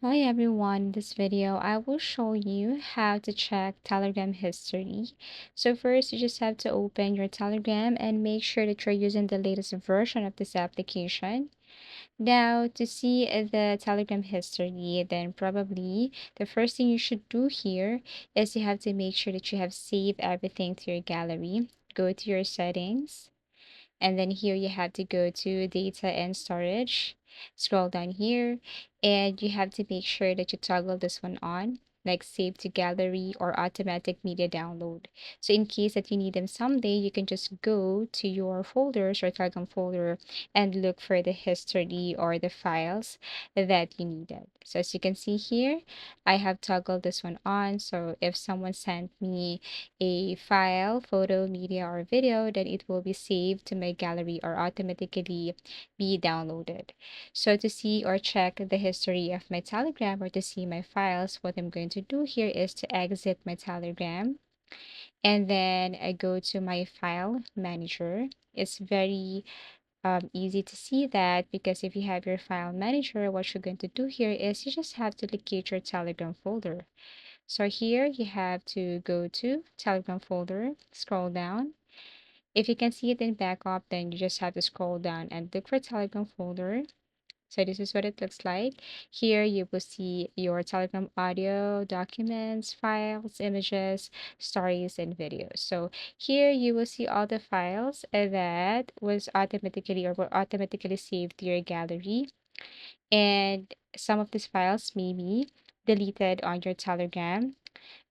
Hi everyone, in this video I will show you how to check Telegram history. So first you just have to open your Telegram and make sure that you're using the latest version of this application. Now to see the Telegram history, then probably the first thing you should do here is you have to make sure that you have saved everything to your gallery. Go to your settings. And then here you have to go to data and storage. Scroll down here and you have to make sure that you toggle this one on, like save to gallery or automatic media download. So in case that you need them someday, you can just go to your folders or Telegram folder and look for the history or the files that you needed. So as you can see here, I have toggled this one on. So if someone sent me a file, photo, media, or video, then it will be saved to my gallery or automatically be downloaded. So to see or check the history of my Telegram or to see my files, what I'm going to do here is to exit my Telegram and then I go to my file manager. It's very easy to see that because if you have your file manager, what you're going to do here is you just have to locate your Telegram folder. So here you have to go to Telegram folder, scroll down. If you can see it in backup, then you just have to scroll down and look for Telegram folder. So this is what it looks like. Here you will see your Telegram audio, documents, files, images, stories, and videos. So here you will see all the files that was automatically or were automatically saved to your gallery. And some of these files may be deleted on your Telegram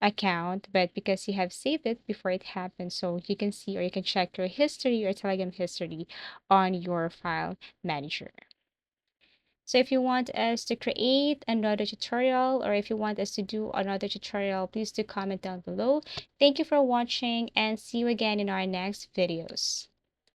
account, but because you have saved it before it happened, so you can see or you can check your history or Telegram history on your file manager. So if you want us to create another tutorial or if you want us to do another tutorial, please do comment down below. Thank you for watching and see you again in our next videos.